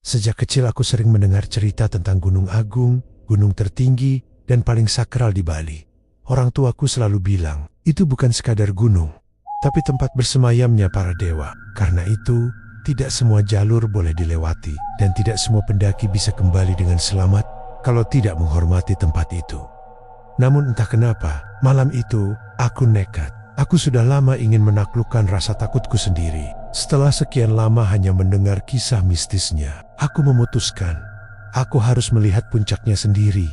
Sejak kecil aku sering mendengar cerita tentang Gunung Agung, gunung tertinggi, dan paling sakral di Bali. Orang tuaku selalu bilang, itu bukan sekadar gunung, tapi tempat bersemayamnya para dewa. Karena itu, tidak semua jalur boleh dilewati, dan tidak semua pendaki bisa kembali dengan selamat kalau tidak menghormati tempat itu. Namun entah kenapa, malam itu, aku nekat. Aku sudah lama ingin menaklukkan rasa takutku sendiri. Setelah sekian lama hanya mendengar kisah mistisnya, aku memutuskan, aku harus melihat puncaknya sendiri.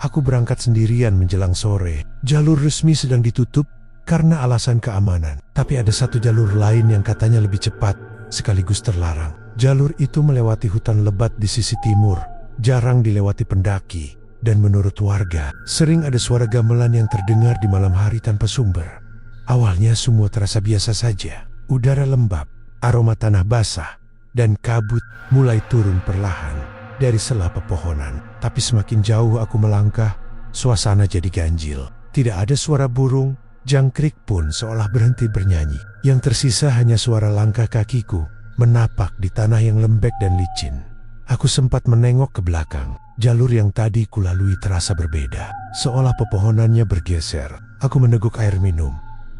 Aku berangkat sendirian menjelang sore. Jalur resmi sedang ditutup karena alasan keamanan. Tapi ada satu jalur lain yang katanya lebih cepat, sekaligus terlarang. Jalur itu melewati hutan lebat di sisi timur, jarang dilewati pendaki. Dan menurut warga, sering ada suara gamelan yang terdengar di malam hari tanpa sumber. Awalnya semua terasa biasa saja. Udara lembab, aroma tanah basah, dan kabut mulai turun perlahan dari sela pepohonan. Tapi semakin jauh aku melangkah, suasana jadi ganjil. Tidak ada suara burung, jangkrik pun seolah berhenti bernyanyi. Yang tersisa hanya suara langkah kakiku menapak di tanah yang lembek dan licin. Aku sempat menengok ke belakang. Jalur yang tadi kulalui terasa berbeda, seolah pepohonannya bergeser. Aku meneguk air minum,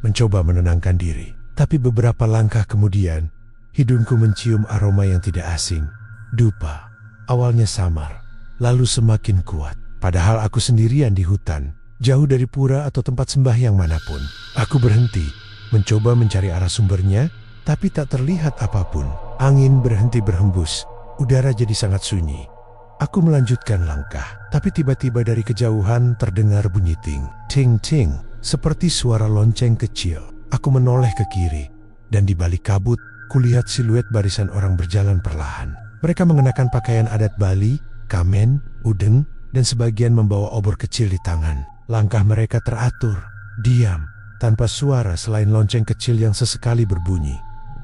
mencoba menenangkan diri. Tapi beberapa langkah kemudian, hidungku mencium aroma yang tidak asing. Dupa. Awalnya samar, lalu semakin kuat. Padahal aku sendirian di hutan, jauh dari pura atau tempat sembahyang manapun. Aku berhenti, mencoba mencari arah sumbernya, tapi tak terlihat apapun. Angin berhenti berhembus, udara jadi sangat sunyi. Aku melanjutkan langkah, tapi tiba-tiba dari kejauhan terdengar bunyi ting, ting, ting, seperti suara lonceng kecil. Aku menoleh ke kiri, dan di balik kabut, kulihat siluet barisan orang berjalan perlahan. Mereka mengenakan pakaian adat Bali, kamen, udeng, dan sebagian membawa obor kecil di tangan. Langkah mereka teratur, diam, tanpa suara selain lonceng kecil yang sesekali berbunyi.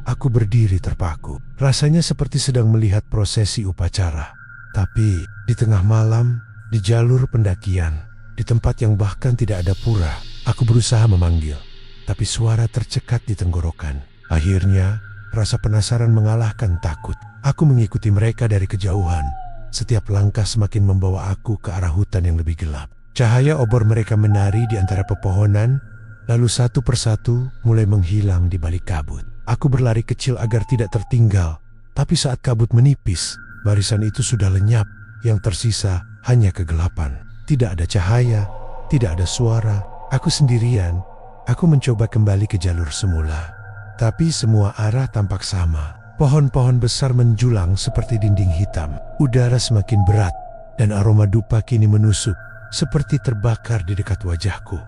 Aku berdiri terpaku, rasanya seperti sedang melihat prosesi upacara. Tapi di tengah malam, di jalur pendakian, di tempat yang bahkan tidak ada pura, aku berusaha memanggil, tapi suara tercekat di tenggorokan. Akhirnya, rasa penasaran mengalahkan takut. Aku mengikuti mereka dari kejauhan. Setiap langkah semakin membawa aku ke arah hutan yang lebih gelap. Cahaya obor mereka menari di antara pepohonan, lalu satu persatu mulai menghilang di balik kabut. Aku berlari kecil agar tidak tertinggal, tapi saat kabut menipis, barisan itu sudah lenyap, yang tersisa hanya kegelapan. Tidak ada cahaya, tidak ada suara. Aku sendirian. Aku mencoba kembali ke jalur semula. Tapi semua arah tampak sama. Pohon-pohon besar menjulang seperti dinding hitam. Udara semakin berat, dan aroma dupa kini menusuk, seperti terbakar di dekat wajahku.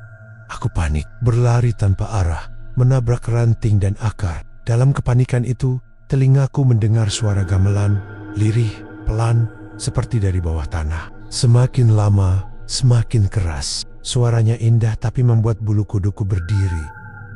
Aku panik, berlari tanpa arah, menabrak ranting dan akar. Dalam kepanikan itu, telingaku mendengar suara gamelan, lirih, pelan, seperti dari bawah tanah. Semakin lama, semakin keras. Suaranya indah tapi membuat bulu kuduku berdiri.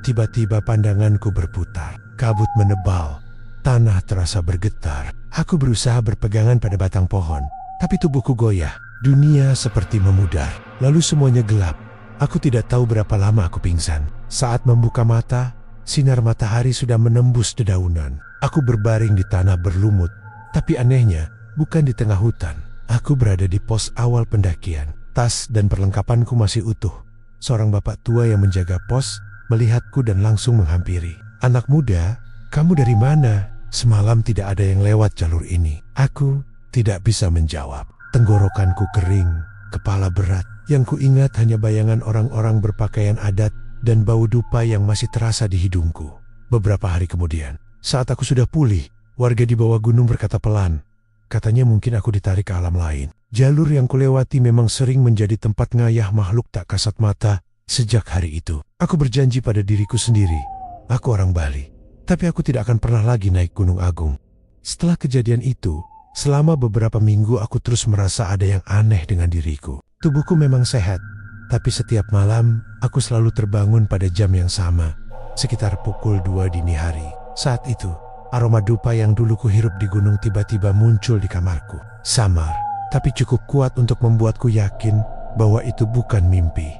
Tiba-tiba pandanganku berputar. Kabut menebal. Tanah terasa bergetar. Aku berusaha berpegangan pada batang pohon, tapi tubuhku goyah. Dunia seperti memudar. Lalu semuanya gelap. Aku tidak tahu berapa lama aku pingsan. Saat membuka mata, sinar matahari sudah menembus dedaunan. Aku berbaring di tanah berlumut. Tapi anehnya, bukan di tengah hutan. Aku berada di pos awal pendakian. Tas dan perlengkapanku masih utuh. Seorang bapak tua yang menjaga pos melihatku dan langsung menghampiri. "Anak muda, kamu dari mana? Semalam tidak ada yang lewat jalur ini." Aku tidak bisa menjawab. Tenggorokanku kering, kepala berat. Yang kuingat hanya bayangan orang-orang berpakaian adat dan bau dupa yang masih terasa di hidungku. Beberapa hari kemudian, saat aku sudah pulih, warga di bawah gunung berkata pelan. Katanya mungkin aku ditarik ke alam lain. Jalur yang kulewati memang sering menjadi tempat ngayah makhluk tak kasat mata sejak hari itu. Aku berjanji pada diriku sendiri, aku orang Bali, tapi aku tidak akan pernah lagi naik Gunung Agung. Setelah kejadian itu, selama beberapa minggu aku terus merasa ada yang aneh dengan diriku. Tubuhku memang sehat, tapi setiap malam aku selalu terbangun pada jam yang sama, sekitar pukul 2 dini hari. Saat itu, aroma dupa yang dulu kuhirup di gunung tiba-tiba muncul di kamarku. Samar, tapi cukup kuat untuk membuatku yakin bahwa itu bukan mimpi.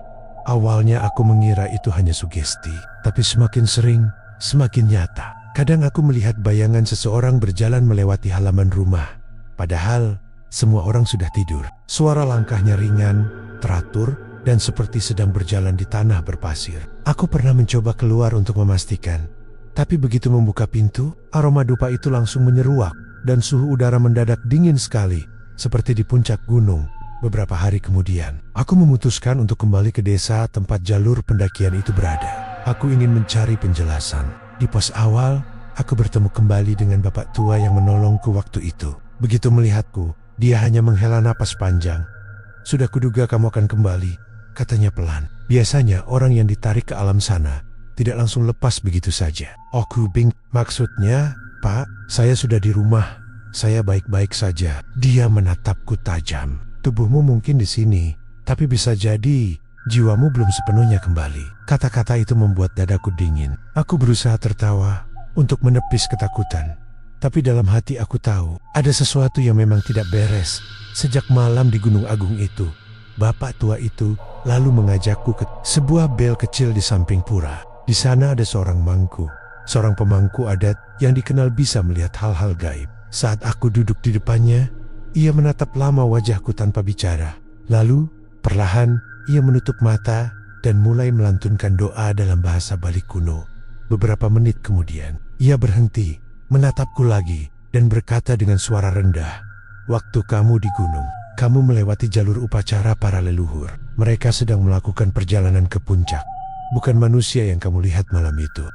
Awalnya aku mengira itu hanya sugesti, tapi semakin sering, semakin nyata. Kadang aku melihat bayangan seseorang berjalan melewati halaman rumah. Padahal semua orang sudah tidur. Suara langkahnya ringan, teratur, dan seperti sedang berjalan di tanah berpasir. Aku pernah mencoba keluar untuk memastikan. Tapi begitu membuka pintu, aroma dupa itu langsung menyeruak dan suhu udara mendadak dingin sekali, seperti di puncak gunung. Beberapa hari kemudian, aku memutuskan untuk kembali ke desa tempat jalur pendakian itu berada. Aku ingin mencari penjelasan. Di pos awal, aku bertemu kembali dengan bapak tua yang menolongku waktu itu. Begitu melihatku, dia hanya menghela napas panjang. "Sudah kuduga kamu akan kembali," katanya pelan. Biasanya orang yang ditarik ke alam sana tidak langsung lepas begitu saja. Aku bingung. "Maksudnya, Pak, saya sudah di rumah. Saya baik-baik saja." Dia menatapku tajam. "Tubuhmu mungkin di sini, tapi bisa jadi jiwamu belum sepenuhnya kembali." Kata-kata itu membuat dadaku dingin. Aku berusaha tertawa untuk menepis ketakutan. Tapi dalam hati aku tahu, ada sesuatu yang memang tidak beres. Sejak malam di Gunung Agung itu, bapak tua itu lalu mengajakku ke sebuah bel kecil di samping pura. Di sana ada seorang mangku, seorang pemangku adat yang dikenal bisa melihat hal-hal gaib. Saat aku duduk di depannya, ia menatap lama wajahku tanpa bicara. Lalu, perlahan, ia menutup mata dan mulai melantunkan doa dalam bahasa Bali kuno. Beberapa menit kemudian, ia berhenti, menatapku lagi, dan berkata dengan suara rendah, "Waktu kamu di gunung, kamu melewati jalur upacara para leluhur. Mereka sedang melakukan perjalanan ke puncak. Bukan manusia yang kamu lihat malam itu."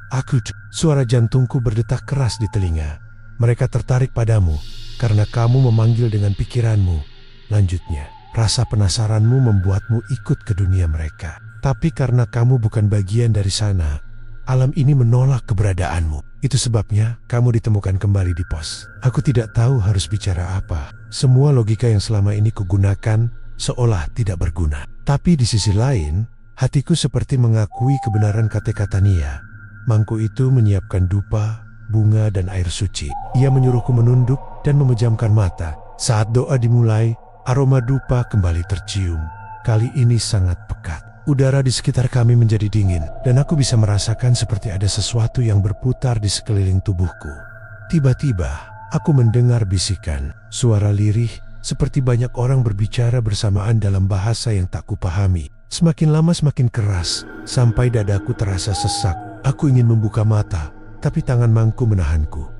Suara jantungku berdetak keras di telinga. "Mereka tertarik padamu karena kamu memanggil dengan pikiranmu." Lanjutnya, "Rasa penasaranmu membuatmu ikut ke dunia mereka. Tapi karena kamu bukan bagian dari sana, alam ini menolak keberadaanmu. Itu sebabnya kamu ditemukan kembali di pos." Aku tidak tahu harus bicara apa. Semua logika yang selama ini kugunakan seolah tidak berguna. Tapi di sisi lain, hatiku seperti mengakui kebenaran kata-kata Nia. Mangku itu menyiapkan dupa, bunga, dan air suci. Ia menyuruhku menunduk dan memejamkan mata. Saat doa dimulai, aroma dupa kembali tercium. Kali ini sangat pekat. Udara di sekitar kami menjadi dingin, dan aku bisa merasakan seperti ada sesuatu yang berputar di sekeliling tubuhku. Tiba-tiba, aku mendengar bisikan, suara lirih, seperti banyak orang berbicara bersamaan dalam bahasa yang tak kupahami. Semakin lama semakin keras, sampai dadaku terasa sesak. Aku ingin membuka mata, tapi tangan mangku menahanku.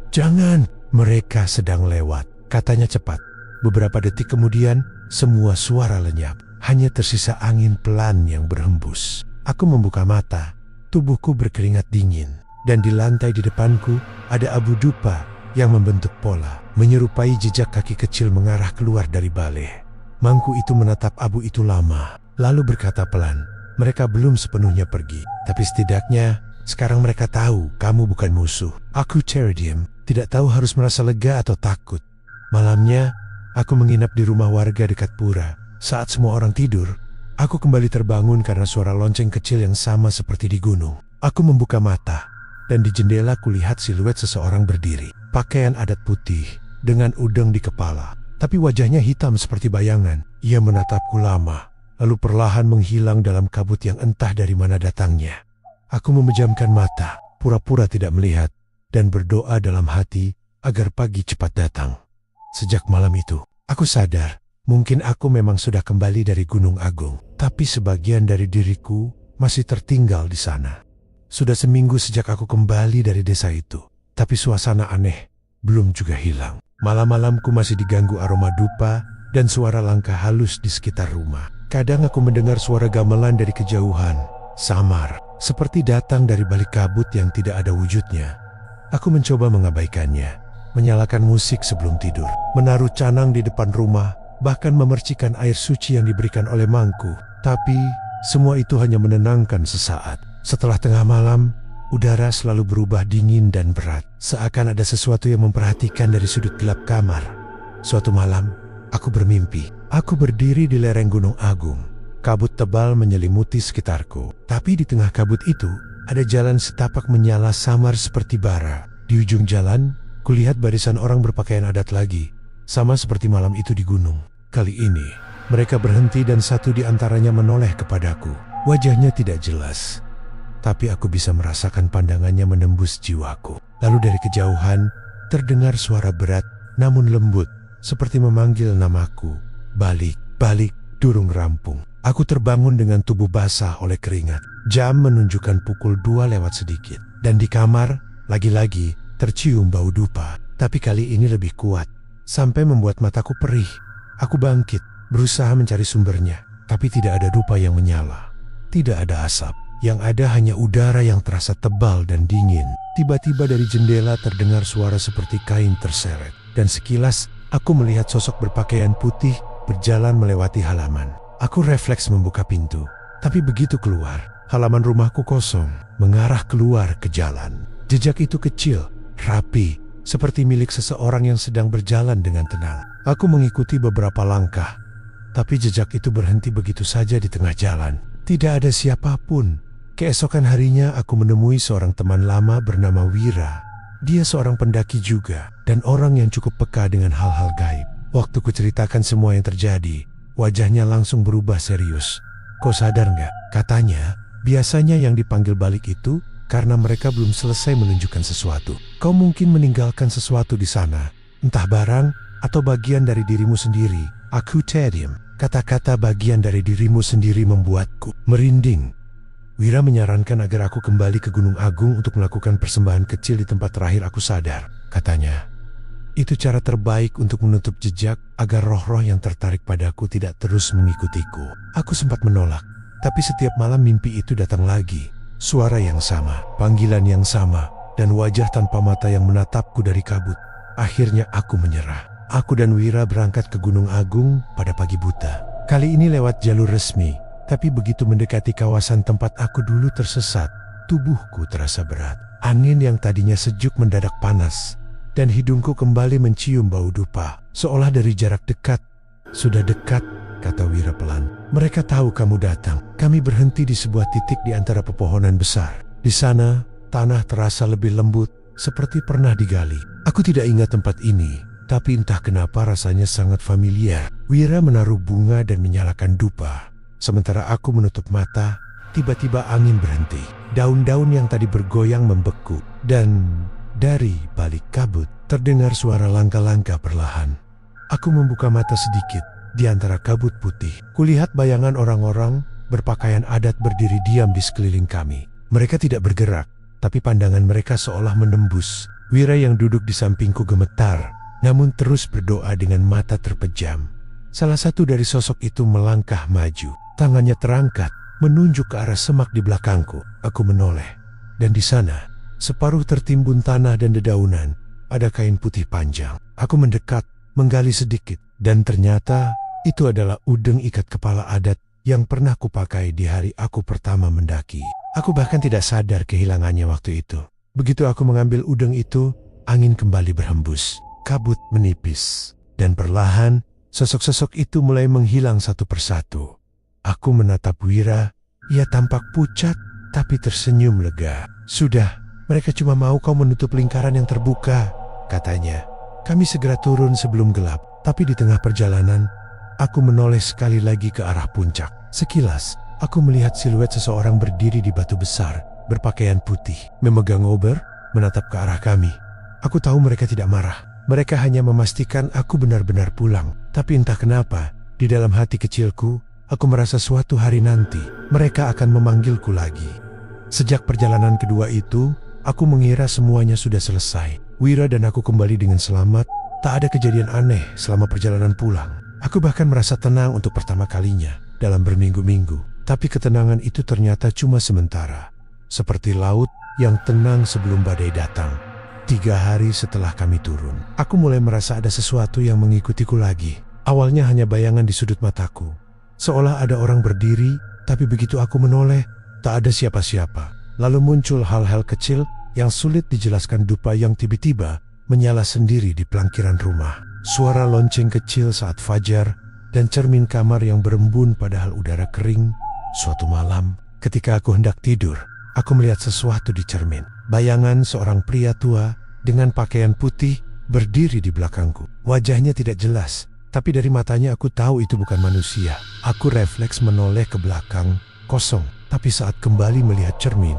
"Jangan, mereka sedang lewat," katanya cepat. Beberapa detik kemudian, semua suara lenyap. Hanya tersisa angin pelan yang berhembus. Aku membuka mata, tubuhku berkeringat dingin, dan di lantai di depanku ada abu dupa yang membentuk pola, menyerupai jejak kaki kecil mengarah keluar dari bale. Mangku itu menatap abu itu lama, lalu berkata pelan, "Mereka belum sepenuhnya pergi, tapi setidaknya sekarang mereka tahu kamu bukan musuh." Aku terdiam, tidak tahu harus merasa lega atau takut. Malamnya, aku menginap di rumah warga dekat pura. Saat semua orang tidur, aku kembali terbangun karena suara lonceng kecil yang sama seperti di gunung. Aku membuka mata, dan di jendela kulihat siluet seseorang berdiri. Pakaian adat putih, dengan udeng di kepala, tapi wajahnya hitam seperti bayangan. Ia menatapku lama, lalu perlahan menghilang dalam kabut yang entah dari mana datangnya. Aku memejamkan mata, pura-pura tidak melihat, dan berdoa dalam hati agar pagi cepat datang. Sejak malam itu, aku sadar, mungkin aku memang sudah kembali dari Gunung Agung, tapi sebagian dari diriku masih tertinggal di sana. Sudah seminggu sejak aku kembali dari desa itu, tapi suasana aneh belum juga hilang. Malam-malamku masih diganggu aroma dupa dan suara langkah halus di sekitar rumah. Kadang aku mendengar suara gamelan dari kejauhan, samar, seperti datang dari balik kabut yang tidak ada wujudnya. Aku mencoba mengabaikannya, menyalakan musik sebelum tidur, menaruh canang di depan rumah, bahkan memercikan air suci yang diberikan oleh mangku. Tapi semua itu hanya menenangkan sesaat. Setelah tengah malam, udara selalu berubah dingin dan berat, seakan ada sesuatu yang memperhatikan dari sudut gelap kamar. Suatu malam, aku bermimpi. Aku berdiri di lereng Gunung Agung. Kabut tebal menyelimuti sekitarku, tapi di tengah kabut itu ada jalan setapak menyala samar seperti bara. Di ujung jalan, kulihat barisan orang berpakaian adat lagi, sama seperti malam itu di gunung. Kali ini, mereka berhenti dan satu di antaranya menoleh kepadaku. Wajahnya tidak jelas, tapi aku bisa merasakan pandangannya menembus jiwaku. Lalu dari kejauhan, terdengar suara berat namun lembut, seperti memanggil namaku. Balik, balik, durung rampung. Aku terbangun dengan tubuh basah oleh keringat. Jam menunjukkan pukul 2 lewat sedikit. Dan di kamar, lagi-lagi tercium bau dupa. Tapi kali ini lebih kuat, sampai membuat mataku perih. Aku bangkit, berusaha mencari sumbernya. Tapi tidak ada dupa yang menyala. Tidak ada asap. Yang ada hanya udara yang terasa tebal dan dingin. Tiba-tiba dari jendela terdengar suara seperti kain terseret. Dan sekilas, aku melihat sosok berpakaian putih berjalan melewati halaman. Aku refleks membuka pintu. Tapi begitu keluar, halaman rumahku kosong, mengarah keluar ke jalan. Jejak itu kecil, rapi, seperti milik seseorang yang sedang berjalan dengan tenang. Aku mengikuti beberapa langkah, tapi jejak itu berhenti begitu saja di tengah jalan. Tidak ada siapapun. Keesokan harinya aku menemui seorang teman lama bernama Wira. Dia seorang pendaki juga, dan orang yang cukup peka dengan hal-hal gaib. Waktu kuceritakan semua yang terjadi, wajahnya langsung berubah serius. "Kau sadar nggak?" katanya. "Biasanya yang dipanggil balik itu karena mereka belum selesai menunjukkan sesuatu. Kau mungkin meninggalkan sesuatu di sana, entah barang atau bagian dari dirimu sendiri." Aku terdiam. Kata-kata bagian dari dirimu sendiri membuatku merinding. Wira menyarankan agar aku kembali ke Gunung Agung untuk melakukan persembahan kecil di tempat terakhir aku sadar, katanya. Itu cara terbaik untuk menutup jejak agar roh-roh yang tertarik padaku tidak terus mengikutiku. Aku sempat menolak, tapi setiap malam mimpi itu datang lagi. Suara yang sama, panggilan yang sama, dan wajah tanpa mata yang menatapku dari kabut. Akhirnya aku menyerah. Aku dan Wira berangkat ke Gunung Agung pada pagi buta. Kali ini lewat jalur resmi. Tapi begitu mendekati kawasan tempat aku dulu tersesat, tubuhku terasa berat. Angin yang tadinya sejuk mendadak panas, dan hidungku kembali mencium bau dupa, seolah dari jarak dekat. "Sudah dekat," kata Wira pelan. "Mereka tahu kamu datang." Kami berhenti di sebuah titik di antara pepohonan besar. Di sana, tanah terasa lebih lembut, seperti pernah digali. Aku tidak ingat tempat ini, tapi entah kenapa rasanya sangat familiar. Wira menaruh bunga dan menyalakan dupa. Sementara aku menutup mata, tiba-tiba angin berhenti. Daun-daun yang tadi bergoyang membeku, dan dari balik kabut terdengar suara langkah-langkah perlahan. Aku membuka mata sedikit di antara kabut putih. Kulihat bayangan orang-orang berpakaian adat berdiri diam di sekeliling kami. Mereka tidak bergerak, tapi pandangan mereka seolah menembus. Wira yang duduk di sampingku gemetar, namun terus berdoa dengan mata terpejam. Salah satu dari sosok itu melangkah maju. Tangannya terangkat, menunjuk ke arah semak di belakangku. Aku menoleh, dan di sana, separuh tertimbun tanah dan dedaunan, ada kain putih panjang. Aku mendekat, menggali sedikit, dan ternyata itu adalah udeng ikat kepala adat yang pernah kupakai di hari aku pertama mendaki. Aku bahkan tidak sadar kehilangannya waktu itu. Begitu aku mengambil udeng itu, angin kembali berhembus, kabut menipis, dan perlahan sosok-sosok itu mulai menghilang satu persatu. Aku menatap Wira, ia tampak pucat tapi tersenyum lega. "Sudah, mereka cuma mau kau menutup lingkaran yang terbuka," katanya. Kami segera turun sebelum gelap, tapi di tengah perjalanan, aku menoleh sekali lagi ke arah puncak. Sekilas, aku melihat siluet seseorang berdiri di batu besar, berpakaian putih, memegang obor, menatap ke arah kami. Aku tahu mereka tidak marah. Mereka hanya memastikan aku benar-benar pulang. Tapi entah kenapa, di dalam hati kecilku, aku merasa suatu hari nanti mereka akan memanggilku lagi. Sejak perjalanan kedua itu, aku mengira semuanya sudah selesai. Wira dan aku kembali dengan selamat. Tak ada kejadian aneh selama perjalanan pulang. Aku bahkan merasa tenang untuk pertama kalinya dalam berminggu-minggu. Tapi ketenangan itu ternyata cuma sementara. Seperti laut yang tenang sebelum badai datang. 3 hari setelah kami turun, aku mulai merasa ada sesuatu yang mengikutiku lagi. Awalnya hanya bayangan di sudut mataku. Seolah ada orang berdiri, tapi begitu aku menoleh, tak ada siapa-siapa. Lalu muncul hal-hal kecil yang sulit dijelaskan dupa yang tiba-tiba menyala sendiri di pelangkiran rumah. Suara lonceng kecil saat fajar, dan cermin kamar yang berembun padahal udara kering. Suatu malam, ketika aku hendak tidur, aku melihat sesuatu di cermin. Bayangan seorang pria tua dengan pakaian putih berdiri di belakangku. Wajahnya tidak jelas, tapi dari matanya aku tahu itu bukan manusia. Aku refleks menoleh ke belakang, kosong. Tapi saat kembali melihat cermin,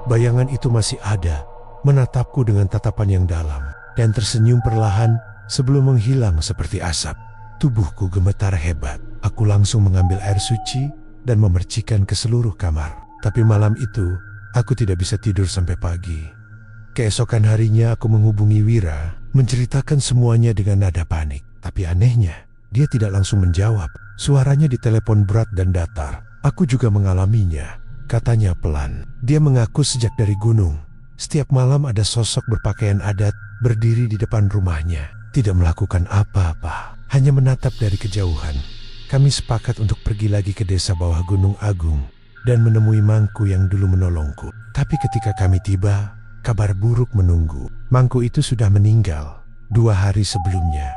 bayangan itu masih ada, menatapku dengan tatapan yang dalam, dan tersenyum perlahan Sebelum menghilang seperti asap, tubuhku gemetar hebat. Aku langsung mengambil air suci dan memercikan ke seluruh kamar. Tapi malam itu, aku tidak bisa tidur sampai pagi. Keesokan harinya aku menghubungi Wira, menceritakan semuanya dengan nada panik. Tapi anehnya, dia tidak langsung menjawab. Suaranya di telepon berat dan datar. Aku juga mengalaminya, katanya pelan. Dia mengaku sejak dari gunung, setiap malam ada sosok berpakaian adat berdiri di depan rumahnya. Tidak melakukan apa-apa, hanya menatap dari kejauhan. Kami sepakat untuk pergi lagi ke desa bawah Gunung Agung dan menemui Mangku yang dulu menolongku. Tapi ketika kami tiba, kabar buruk menunggu. Mangku itu sudah meninggal 2 hari sebelumnya.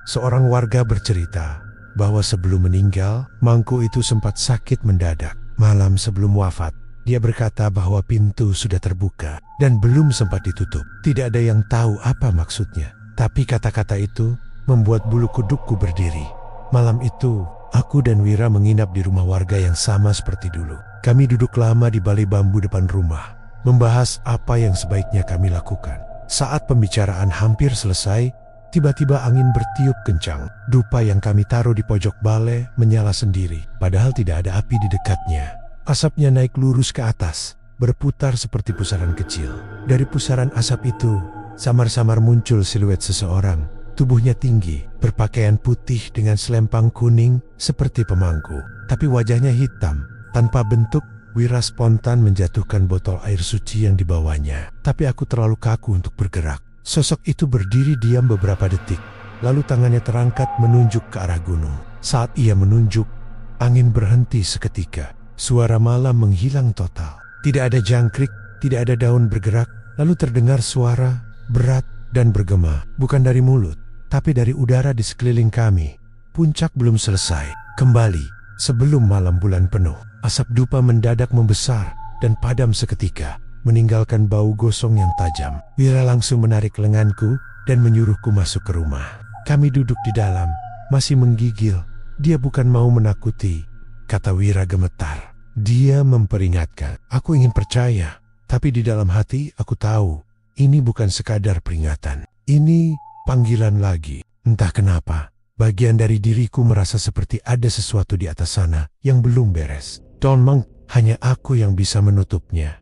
Seorang warga bercerita bahwa sebelum meninggal, Mangku itu sempat sakit mendadak. Malam sebelum wafat, dia berkata bahwa pintu sudah terbuka dan belum sempat ditutup. Tidak ada yang tahu apa maksudnya. Tapi kata-kata itu membuat bulu kudukku berdiri. Malam itu, aku dan Wira menginap di rumah warga yang sama seperti dulu. Kami duduk lama di balai bambu depan rumah, membahas apa yang sebaiknya kami lakukan. Saat pembicaraan hampir selesai, tiba-tiba angin bertiup kencang. Dupa yang kami taruh di pojok balai menyala sendiri, padahal tidak ada api di dekatnya. Asapnya naik lurus ke atas, berputar seperti pusaran kecil. Dari pusaran asap itu, samar-samar muncul siluet seseorang. Tubuhnya tinggi, berpakaian putih dengan selempang kuning seperti pemangku. Tapi wajahnya hitam, tanpa bentuk. Wira spontan menjatuhkan botol air suci yang dibawanya. Tapi aku terlalu kaku untuk bergerak. Sosok itu berdiri diam beberapa detik, lalu tangannya terangkat menunjuk ke arah gunung. Saat ia menunjuk, angin berhenti seketika. Suara malam menghilang total. Tidak ada jangkrik, tidak ada daun bergerak. Lalu terdengar suara berat dan bergema, bukan dari mulut, tapi dari udara di sekeliling kami. Puncak belum selesai. Kembali, sebelum malam bulan penuh, asap dupa mendadak membesar dan padam seketika, meninggalkan bau gosong yang tajam. Wira langsung menarik lenganku dan menyuruhku masuk ke rumah. Kami duduk di dalam, masih menggigil. Dia bukan mau menakuti, kata Wira gemetar. Dia memperingatkan. Aku ingin percaya, tapi di dalam hati aku tahu, ini bukan sekadar peringatan. Ini panggilan lagi. Entah kenapa, bagian dari diriku merasa seperti ada sesuatu di atas sana yang belum beres. Don hanya aku yang bisa menutupnya.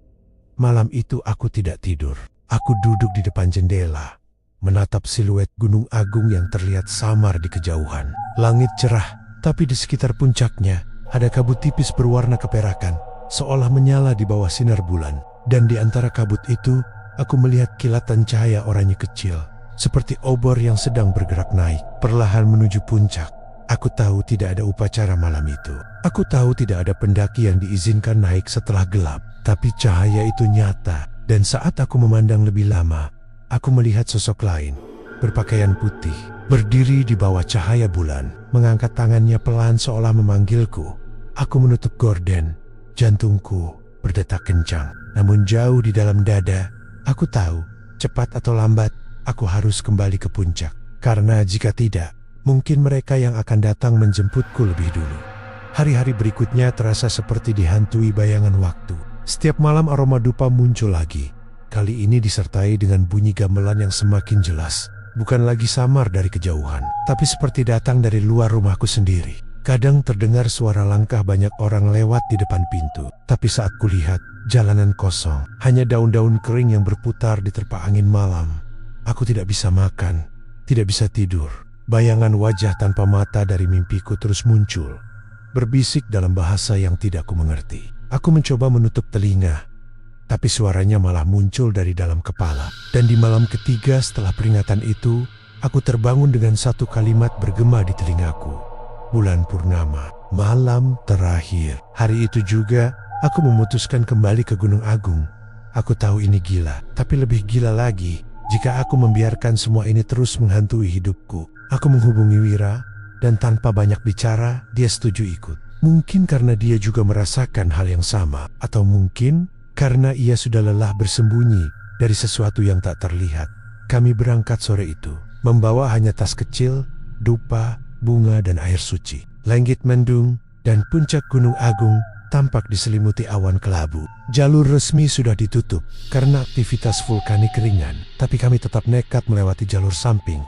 Malam itu aku tidak tidur. Aku duduk di depan jendela, menatap siluet Gunung Agung yang terlihat samar di kejauhan. Langit cerah, tapi di sekitar puncaknya ada kabut tipis berwarna keperakan, seolah menyala di bawah sinar bulan. Dan di antara kabut itu, aku melihat kilatan cahaya oranye kecil, seperti obor yang sedang bergerak naik, perlahan menuju puncak. Aku tahu tidak ada upacara malam itu. Aku tahu tidak ada pendaki yang diizinkan naik setelah gelap. Tapi cahaya itu nyata, dan saat aku memandang lebih lama, aku melihat sosok lain, berpakaian putih, berdiri di bawah cahaya bulan, mengangkat tangannya pelan seolah memanggilku. Aku menutup gorden, jantungku berdetak kencang. Namun jauh di dalam dada, aku tahu, cepat atau lambat, aku harus kembali ke puncak. Karena jika tidak, mungkin mereka yang akan datang menjemputku lebih dulu. Hari-hari berikutnya terasa seperti dihantui bayangan waktu. Setiap malam aroma dupa muncul lagi. Kali ini disertai dengan bunyi gamelan yang semakin jelas. Bukan lagi samar dari kejauhan, tapi seperti datang dari luar rumahku sendiri. Kadang terdengar suara langkah banyak orang lewat di depan pintu. Tapi saat kulihat, jalanan kosong. Hanya daun-daun kering yang berputar di terpa angin malam. Aku tidak bisa makan, tidak bisa tidur. Bayangan wajah tanpa mata dari mimpiku terus muncul, berbisik dalam bahasa yang tidak ku mengerti. Aku mencoba menutup telinga, tapi suaranya malah muncul dari dalam kepala. Dan di malam ketiga setelah peringatan itu, aku terbangun dengan satu kalimat bergema di telingaku. Bulan purnama, malam terakhir. Hari itu juga, aku memutuskan kembali ke Gunung Agung. Aku tahu ini gila, tapi lebih gila lagi jika aku membiarkan semua ini terus menghantui hidupku. Aku menghubungi Wira, dan tanpa banyak bicara, dia setuju ikut. Mungkin karena dia juga merasakan hal yang sama, atau mungkin karena ia sudah lelah bersembunyi dari sesuatu yang tak terlihat. Kami berangkat sore itu, membawa hanya tas kecil, dupa, bunga, dan air suci. Langit mendung, dan puncak Gunung Agung tampak diselimuti awan kelabu. Jalur resmi sudah ditutup karena aktivitas vulkanik ringan, tapi kami tetap nekat melewati jalur samping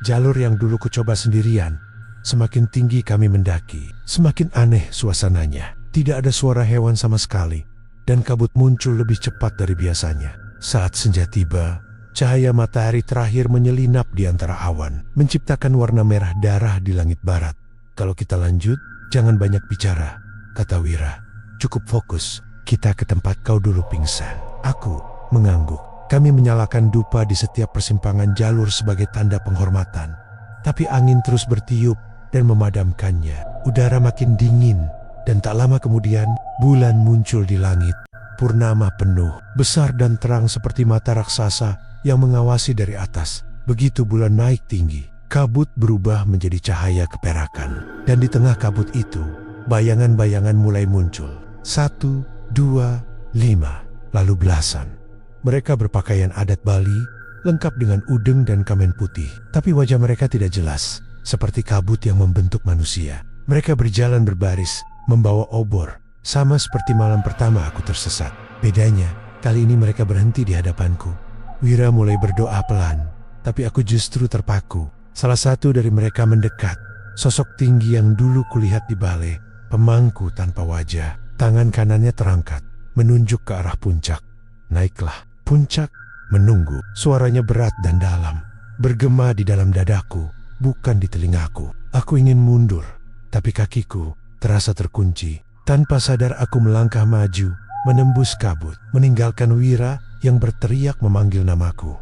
Jalur yang dulu kucoba sendirian. Semakin tinggi kami mendaki, semakin aneh suasananya. Tidak ada suara hewan sama sekali, dan kabut muncul lebih cepat dari biasanya. Saat senja tiba, cahaya matahari terakhir menyelinap di antara awan, menciptakan warna merah darah di langit barat. Kalau kita lanjut, jangan banyak bicara, kata Wira. Cukup fokus, kita ke tempat kau dulu pingsan. Aku mengangguk. Kami menyalakan dupa di setiap persimpangan jalur sebagai tanda penghormatan. Tapi angin terus bertiup dan memadamkannya. Udara makin dingin, dan tak lama kemudian bulan muncul di langit. Purnama penuh, besar dan terang seperti mata raksasa yang mengawasi dari atas. Begitu bulan naik tinggi, kabut berubah menjadi cahaya keperakan. Dan di tengah kabut itu, bayangan-bayangan mulai muncul. 1, 2, 5, lalu belasan. Mereka berpakaian adat Bali, lengkap dengan udeng dan kamen putih. Tapi wajah mereka tidak jelas, seperti kabut yang membentuk manusia. Mereka berjalan berbaris, membawa obor, sama seperti malam pertama aku tersesat. Bedanya, kali ini mereka berhenti di hadapanku. Wira mulai berdoa pelan, tapi aku justru terpaku. Salah satu dari mereka mendekat, sosok tinggi yang dulu kulihat di balai, pemangku tanpa wajah. Tangan kanannya terangkat, menunjuk ke arah puncak. Naiklah. Puncak menunggu. Suaranya berat dan dalam, bergema di dalam dadaku, bukan di telingaku. Aku ingin mundur, tapi kakiku terasa terkunci. Tanpa sadar aku melangkah maju, menembus kabut, meninggalkan Wira yang berteriak memanggil namaku.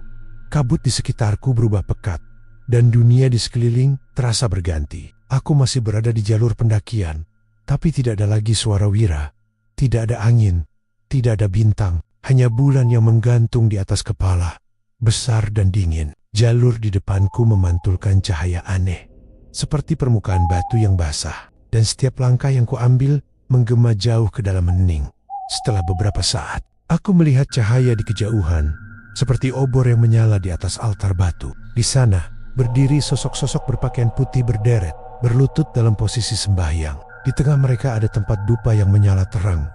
Kabut di sekitarku berubah pekat, dan dunia di sekeliling terasa berganti. Aku masih berada di jalur pendakian, tapi tidak ada lagi suara Wira. Tidak ada angin, tidak ada bintang. Hanya bulan yang menggantung di atas kepala, besar dan dingin. Jalur di depanku memantulkan cahaya aneh, seperti permukaan batu yang basah. Dan setiap langkah yang kuambil menggema jauh ke dalam hening. Setelah beberapa saat, aku melihat cahaya di kejauhan, seperti obor yang menyala di atas altar batu. Di sana, berdiri sosok-sosok berpakaian putih berderet, berlutut dalam posisi sembahyang. Di tengah mereka ada tempat dupa yang menyala terang,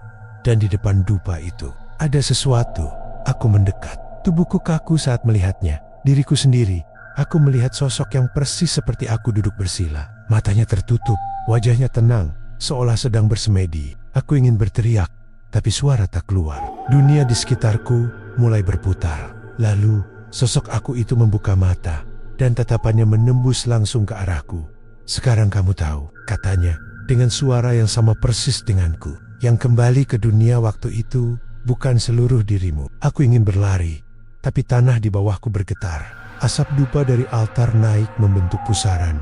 dan di depan dupa itu ada sesuatu. Aku mendekat. Tubuhku kaku saat melihatnya. Diriku sendiri. Aku melihat sosok yang persis seperti aku duduk bersila. Matanya tertutup, wajahnya tenang, seolah sedang bersemedi. Aku ingin berteriak, tapi suara tak keluar. Dunia di sekitarku mulai berputar. Lalu, sosok aku itu membuka mata, dan tatapannya menembus langsung ke arahku. Sekarang kamu tahu, katanya, dengan suara yang sama persis denganku. Yang kembali ke dunia waktu itu bukan seluruh dirimu. Aku ingin berlari, tapi tanah di bawahku bergetar. Asap dupa dari altar naik membentuk pusaran,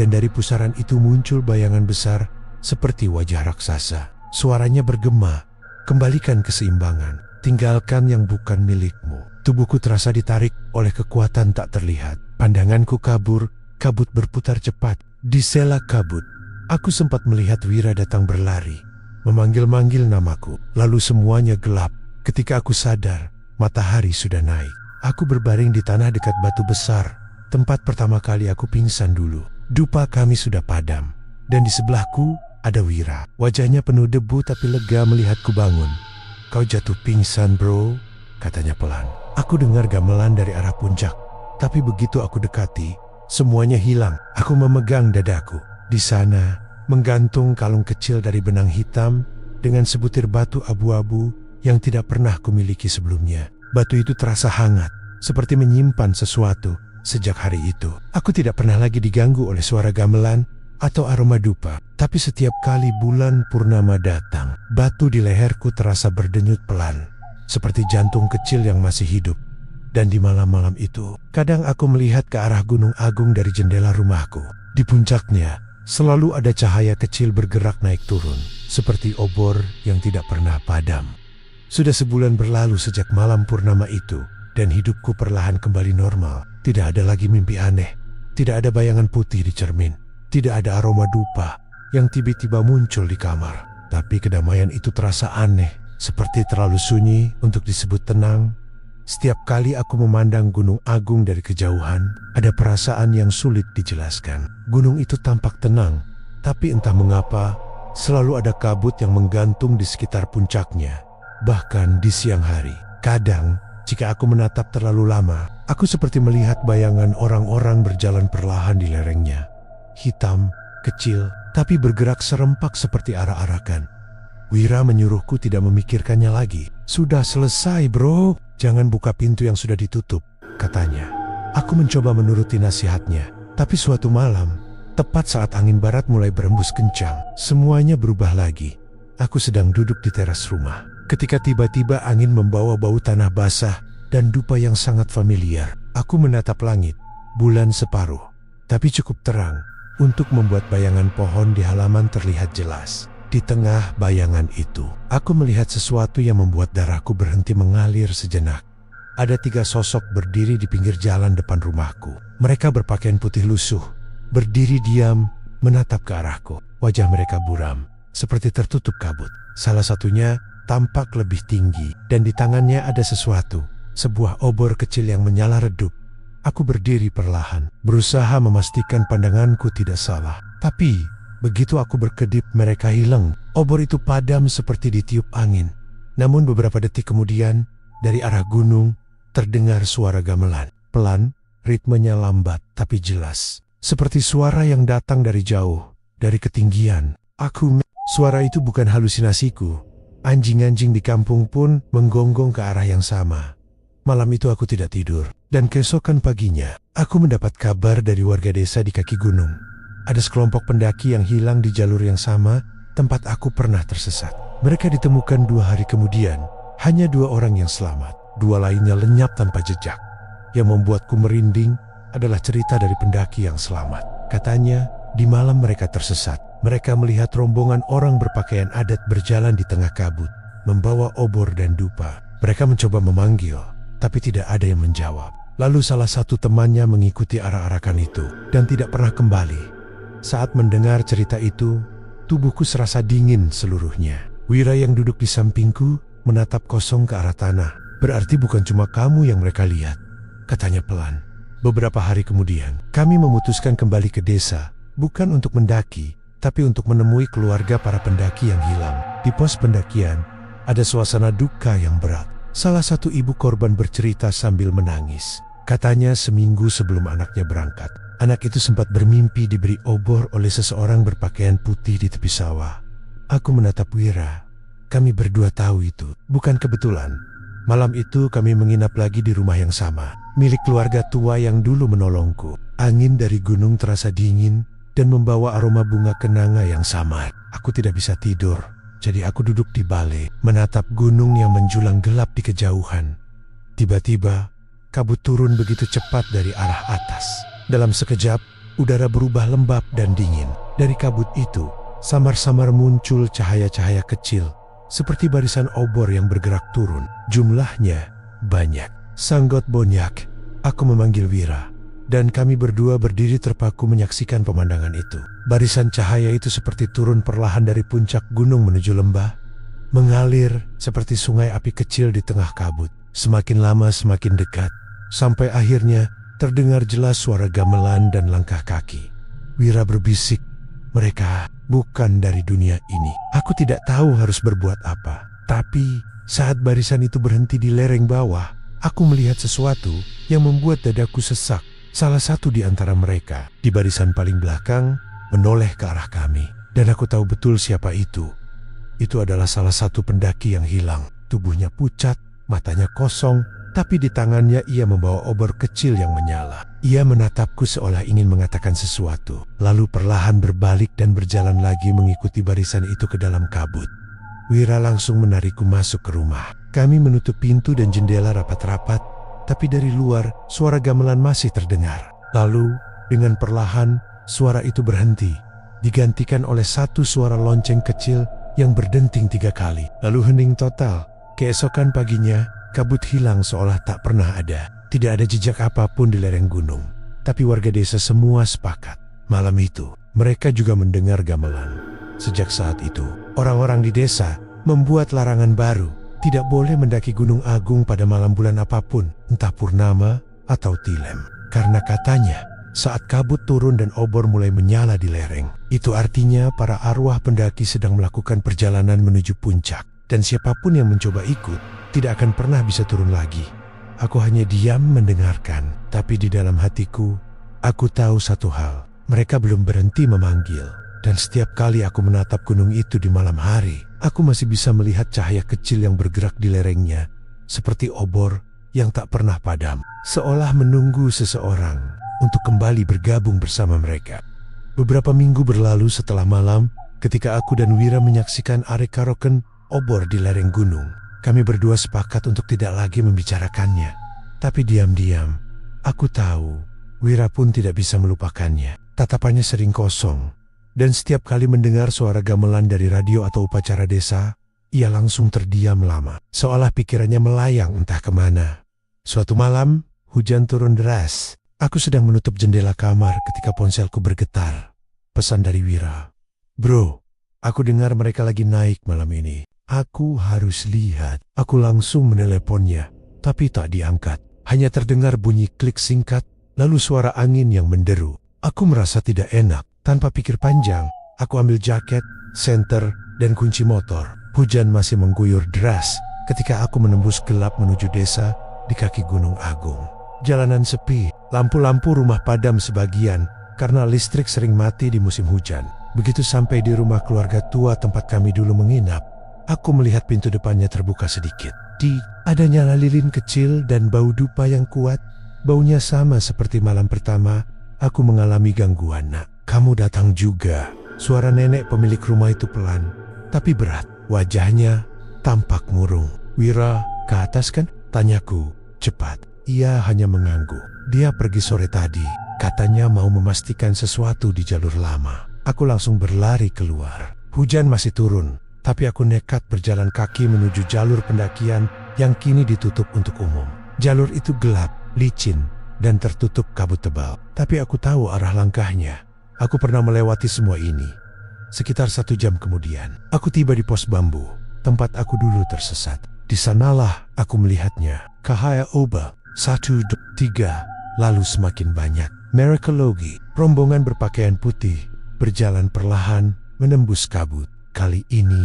dan dari pusaran itu muncul bayangan besar seperti wajah raksasa. Suaranya bergema, kembalikan keseimbangan, tinggalkan yang bukan milikmu. Tubuhku terasa ditarik oleh kekuatan tak terlihat. Pandanganku kabur, kabut berputar cepat. Di sela kabut, aku sempat melihat Wira datang berlari, memanggil-manggil namaku. Lalu semuanya gelap. Ketika aku sadar, matahari sudah naik. Aku berbaring di tanah dekat batu besar, tempat pertama kali aku pingsan dulu. Dupa kami sudah padam, dan di sebelahku ada Wira. Wajahnya penuh debu tapi lega melihatku bangun. Kau jatuh pingsan bro, katanya pelan. Aku dengar gamelan dari arah puncak, tapi begitu aku dekati, semuanya hilang. Aku memegang dadaku. Di sana, menggantung kalung kecil dari benang hitam dengan sebutir batu abu-abu yang tidak pernah kumiliki sebelumnya. Batu itu terasa hangat, seperti menyimpan sesuatu. Sejak hari itu, aku tidak pernah lagi diganggu oleh suara gamelan atau aroma dupa. Tapi setiap kali bulan purnama datang, batu di leherku terasa berdenyut pelan, seperti jantung kecil yang masih hidup. Dan di malam-malam itu, kadang aku melihat ke arah Gunung Agung dari jendela rumahku. Di puncaknya, selalu ada cahaya kecil bergerak naik turun, seperti obor yang tidak pernah padam. Sudah sebulan berlalu sejak malam purnama itu, dan hidupku perlahan kembali normal. Tidak ada lagi mimpi aneh, tidak ada bayangan putih di cermin, tidak ada aroma dupa yang tiba-tiba muncul di kamar. Tapi kedamaian itu terasa aneh, seperti terlalu sunyi untuk disebut tenang. Setiap kali aku memandang Gunung Agung dari kejauhan, ada perasaan yang sulit dijelaskan. Gunung itu tampak tenang, tapi entah mengapa, selalu ada kabut yang menggantung di sekitar puncaknya. Bahkan di siang hari, kadang Jika aku menatap terlalu lama, aku seperti melihat bayangan orang-orang berjalan perlahan di lerengnya. Hitam, kecil, tapi bergerak serempak seperti arak-arakan. Wira menyuruhku tidak memikirkannya lagi. "Sudah selesai, bro. Jangan buka pintu yang sudah ditutup," katanya. Aku mencoba menuruti nasihatnya, tapi suatu malam, tepat saat angin barat mulai berembus kencang, semuanya berubah lagi. Aku sedang duduk di teras rumah, ketika tiba-tiba angin membawa bau tanah basah dan dupa yang sangat familiar. Aku menatap langit, bulan separuh, tapi cukup terang untuk membuat bayangan pohon di halaman terlihat jelas. Di tengah bayangan itu, aku melihat sesuatu yang membuat darahku berhenti mengalir sejenak. Ada 3 sosok berdiri di pinggir jalan depan rumahku. Mereka berpakaian putih lusuh, berdiri diam, menatap ke arahku. Wajah mereka buram, seperti tertutup kabut. Salah satunya tampak lebih tinggi, dan di tangannya ada sesuatu, sebuah obor kecil yang menyala redup. Aku berdiri perlahan, berusaha memastikan pandanganku tidak salah. Tapi begitu aku berkedip, mereka hilang. Obor itu padam seperti ditiup angin. Namun beberapa detik kemudian, dari arah gunung, terdengar suara gamelan. Pelan, ritmenya lambat tapi jelas. Seperti suara yang datang dari jauh, dari ketinggian. Suara itu bukan halusinasiku. Anjing-anjing di kampung pun menggonggong ke arah yang sama. Malam itu aku tidak tidur. Dan keesokan paginya, aku mendapat kabar dari warga desa di kaki gunung. Ada sekelompok pendaki yang hilang di jalur yang sama tempat aku pernah tersesat. Mereka ditemukan 2 hari kemudian. Hanya 2 orang yang selamat. 2 lainnya lenyap tanpa jejak. Yang membuatku merinding adalah cerita dari pendaki yang selamat. Katanya, di malam mereka tersesat, mereka melihat rombongan orang berpakaian adat berjalan di tengah kabut, membawa obor dan dupa. Mereka mencoba memanggil, tapi tidak ada yang menjawab. Lalu salah satu temannya mengikuti arak-arakan itu dan tidak pernah kembali. Saat mendengar cerita itu, tubuhku serasa dingin seluruhnya. Wira yang duduk di sampingku menatap kosong ke arah tanah. "Berarti bukan cuma kamu yang mereka lihat," katanya pelan. Beberapa hari kemudian, kami memutuskan kembali ke desa, bukan untuk mendaki, tapi untuk menemui keluarga para pendaki yang hilang. Di pos pendakian, ada suasana duka yang berat. Salah satu ibu korban bercerita sambil menangis. Katanya seminggu sebelum anaknya berangkat, anak itu sempat bermimpi diberi obor oleh seseorang berpakaian putih di tepi sawah. Aku menatap Wira. Kami berdua tahu itu bukan kebetulan. Malam itu kami menginap lagi di rumah yang sama, milik keluarga tua yang dulu menolongku. Angin dari gunung terasa dingin dan membawa aroma bunga kenanga yang samar. Aku tidak bisa tidur, jadi aku duduk di balai, menatap gunung yang menjulang gelap di kejauhan. Tiba-tiba, kabut turun begitu cepat dari arah atas. Dalam sekejap, udara berubah lembab dan dingin. Dari kabut itu, samar-samar muncul cahaya-cahaya kecil, seperti barisan obor yang bergerak turun. Jumlahnya banyak. "Sanggot Bonyak," aku memanggil Wira, dan kami berdua berdiri terpaku menyaksikan pemandangan itu. Barisan cahaya itu seperti turun perlahan dari puncak gunung menuju lembah, mengalir seperti sungai api kecil di tengah kabut. Semakin lama semakin dekat, sampai akhirnya terdengar jelas suara gamelan dan langkah kaki. Wira berbisik, "Mereka bukan dari dunia ini." Aku tidak tahu harus berbuat apa. Tapi saat barisan itu berhenti di lereng bawah, aku melihat sesuatu yang membuat dadaku sesak. Salah satu di antara mereka, di barisan paling belakang, menoleh ke arah kami. Dan aku tahu betul siapa itu. Itu adalah salah satu pendaki yang hilang. Tubuhnya pucat, matanya kosong, tapi di tangannya ia membawa obor kecil yang menyala. Ia menatapku seolah ingin mengatakan sesuatu, lalu perlahan berbalik dan berjalan lagi mengikuti barisan itu ke dalam kabut. Wira langsung menarikku masuk ke rumah. Kami menutup pintu dan jendela rapat-rapat, tapi dari luar suara gamelan masih terdengar. Lalu, dengan perlahan, suara itu berhenti, digantikan oleh satu suara lonceng kecil yang berdenting 3 kali. Lalu hening total. Keesokan paginya, kabut hilang seolah tak pernah ada. Tidak ada jejak apapun di lereng gunung. Tapi warga desa semua sepakat. Malam itu, mereka juga mendengar gamelan. Sejak saat itu, orang-orang di desa membuat larangan baru. Tidak boleh mendaki Gunung Agung pada malam bulan apapun, entah purnama atau tilem. Karena katanya, saat kabut turun dan obor mulai menyala di lereng, itu artinya para arwah pendaki sedang melakukan perjalanan menuju puncak. Dan siapapun yang mencoba ikut, tidak akan pernah bisa turun lagi. Aku hanya diam mendengarkan, tapi di dalam hatiku, aku tahu satu hal. Mereka belum berhenti memanggil. Dan setiap kali aku menatap gunung itu di malam hari, aku masih bisa melihat cahaya kecil yang bergerak di lerengnya, seperti obor yang tak pernah padam, seolah menunggu seseorang untuk kembali bergabung bersama mereka. Beberapa minggu berlalu setelah malam, ketika aku dan Wira menyaksikan Arek Karoken obor di lereng gunung. Kami berdua sepakat untuk tidak lagi membicarakannya. Tapi diam-diam, aku tahu Wira pun tidak bisa melupakannya. Tatapannya sering kosong, dan setiap kali mendengar suara gamelan dari radio atau upacara desa, ia langsung terdiam lama, seolah pikirannya melayang entah kemana. Suatu malam, hujan turun deras. Aku sedang menutup jendela kamar ketika ponselku bergetar. Pesan dari Wira. "Bro, aku dengar mereka lagi naik malam ini. Aku harus lihat." Aku langsung meneleponnya, tapi tak diangkat. Hanya terdengar bunyi klik singkat, lalu suara angin yang menderu. Aku merasa tidak enak. Tanpa pikir panjang, aku ambil jaket, senter, dan kunci motor. Hujan masih mengguyur deras ketika aku menembus gelap menuju desa di kaki Gunung Agung. Jalanan sepi, lampu-lampu rumah padam sebagian karena listrik sering mati di musim hujan. Begitu sampai di rumah keluarga tua tempat kami dulu menginap, aku melihat pintu depannya terbuka sedikit. Ada nyala lilin kecil dan bau dupa yang kuat. Baunya sama seperti malam pertama aku mengalami gangguan. "Nak, kamu datang juga." Suara nenek pemilik rumah itu pelan, tapi berat. Wajahnya tampak murung. "Wira, ke atas kan?" tanyaku, cepat. Ia hanya mengangguk. "Dia pergi sore tadi. Katanya mau memastikan sesuatu di jalur lama." Aku langsung berlari keluar. Hujan masih turun, tapi aku nekat berjalan kaki menuju jalur pendakian yang kini ditutup untuk umum. Jalur itu gelap, licin, dan tertutup kabut tebal. Tapi aku tahu arah langkahnya. Aku pernah melewati semua ini. Sekitar 1 jam kemudian, aku tiba di pos bambu, tempat aku dulu tersesat. Di sanalah aku melihatnya. Cahaya Oba, 1, 2, 3, lalu semakin banyak. Mereka logi, rombongan berpakaian putih, berjalan perlahan, menembus kabut. Kali ini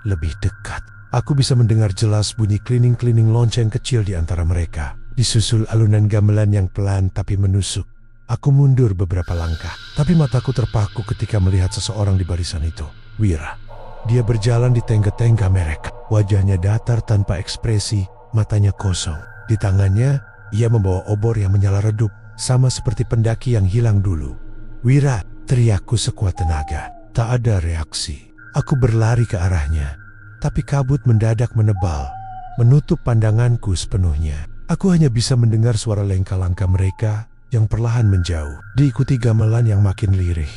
lebih dekat. Aku bisa mendengar jelas bunyi klining-klining lonceng kecil di antara mereka, disusul alunan gamelan yang pelan tapi menusuk. Aku mundur beberapa langkah, tapi mataku terpaku ketika melihat seseorang di barisan itu. Wira. Dia berjalan di tengga-tengga mereka. Wajahnya datar tanpa ekspresi, matanya kosong. Di tangannya, ia membawa obor yang menyala redup, sama seperti pendaki yang hilang dulu. "Wira!" teriakku sekuat tenaga. Tak ada reaksi. Aku berlari ke arahnya, tapi kabut mendadak menebal, menutup pandanganku sepenuhnya. Aku hanya bisa mendengar suara langkah-langkah mereka yang perlahan menjauh, diikuti gamelan yang makin lirih.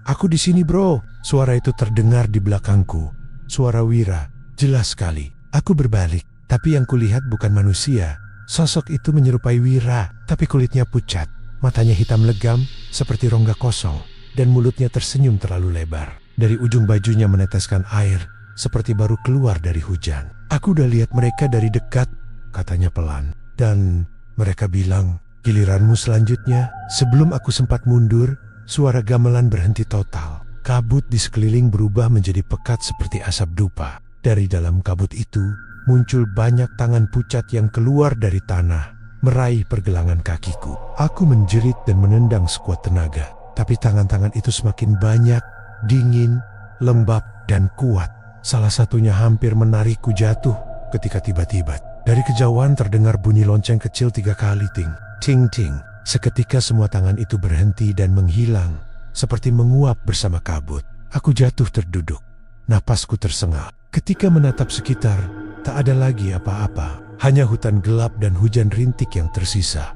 "Aku di sini, bro!" Suara itu terdengar di belakangku. Suara Wira, jelas sekali. Aku berbalik, tapi yang kulihat bukan manusia. Sosok itu menyerupai Wira, tapi kulitnya pucat, matanya hitam legam seperti rongga kosong, dan mulutnya tersenyum terlalu lebar. Dari ujung bajunya meneteskan air, seperti baru keluar dari hujan. "Aku udah lihat mereka dari dekat," katanya pelan. "Dan mereka bilang, giliranmu selanjutnya." Sebelum aku sempat mundur, suara gamelan berhenti total. Kabut di sekeliling berubah menjadi pekat seperti asap dupa. Dari dalam kabut itu, muncul banyak tangan pucat yang keluar dari tanah, meraih pergelangan kakiku. Aku menjerit dan menendang sekuat tenaga, tapi tangan-tangan itu semakin banyak, dingin, lembab, dan kuat. Salah satunya hampir menarikku jatuh ketika tiba-tiba dari kejauhan terdengar bunyi lonceng kecil 3 kali ting, ting, ting. Seketika semua tangan itu berhenti dan menghilang, seperti menguap bersama kabut. Aku jatuh terduduk, napasku tersengal. Ketika menatap sekitar, tak ada lagi apa-apa, hanya hutan gelap dan hujan rintik yang tersisa.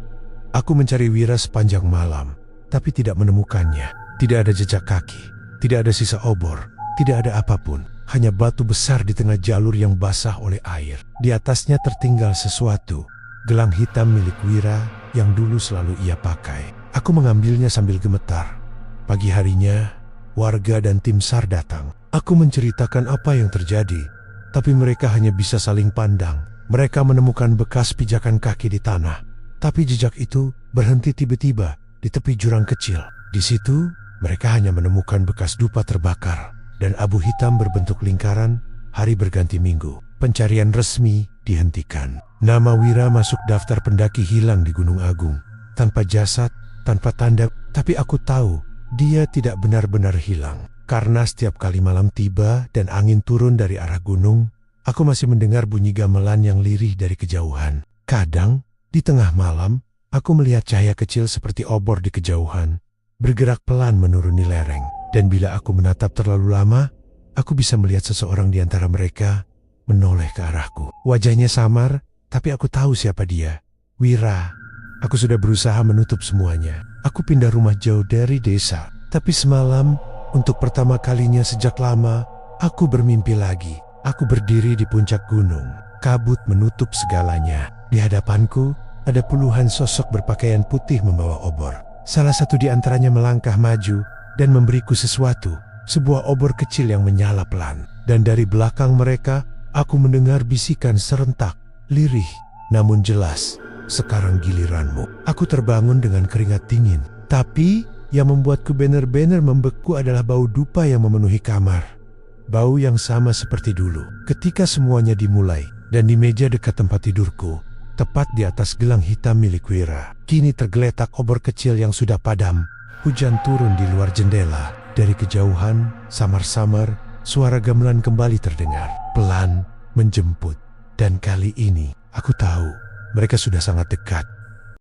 Aku mencari Wira sepanjang malam, tapi tidak menemukannya. Tidak ada jejak kaki, tidak ada sisa obor, tidak ada apapun. Hanya batu besar di tengah jalur yang basah oleh air. Di atasnya tertinggal sesuatu, gelang hitam milik Wira yang dulu selalu ia pakai. Aku mengambilnya sambil gemetar. Pagi harinya, warga dan tim SAR datang. Aku menceritakan apa yang terjadi, tapi mereka hanya bisa saling pandang. Mereka menemukan bekas pijakan kaki di tanah, tapi jejak itu berhenti tiba-tiba di tepi jurang kecil. Di situ, mereka hanya menemukan bekas dupa terbakar dan abu hitam berbentuk lingkaran. Hari berganti minggu. Pencarian resmi dihentikan. Nama Wira masuk daftar pendaki hilang di Gunung Agung. Tanpa jasad, tanpa tanda, tapi aku tahu dia tidak benar-benar hilang. Karena setiap kali malam tiba dan angin turun dari arah gunung, aku masih mendengar bunyi gamelan yang lirih dari kejauhan. Kadang, di tengah malam, aku melihat cahaya kecil seperti obor di kejauhan, bergerak pelan menuruni lereng. Dan bila aku menatap terlalu lama, aku bisa melihat seseorang di antara mereka menoleh ke arahku. Wajahnya samar, tapi aku tahu siapa dia. Wira. Aku sudah berusaha menutup semuanya. Aku pindah rumah jauh dari desa. Tapi semalam, untuk pertama kalinya sejak lama, aku bermimpi lagi. Aku berdiri di puncak gunung. Kabut menutup segalanya. Di hadapanku, ada puluhan sosok berpakaian putih membawa obor. Salah satu di antaranya melangkah maju dan memberiku sesuatu, sebuah obor kecil yang menyala pelan. Dan dari belakang mereka, aku mendengar bisikan serentak, lirih, namun jelas. Sekarang giliranmu. Aku terbangun dengan keringat dingin. Tapi, yang membuatku benar-benar membeku adalah bau dupa yang memenuhi kamar. Bau yang sama seperti dulu. Ketika semuanya dimulai, dan di meja dekat tempat tidurku, tepat di atas gelang hitam milik Wira, kini tergeletak obor kecil yang sudah padam. Hujan turun di luar jendela. Dari kejauhan, samar-samar, suara gamelan kembali terdengar. Pelan, menjemput. Dan kali ini, aku tahu, mereka sudah sangat dekat.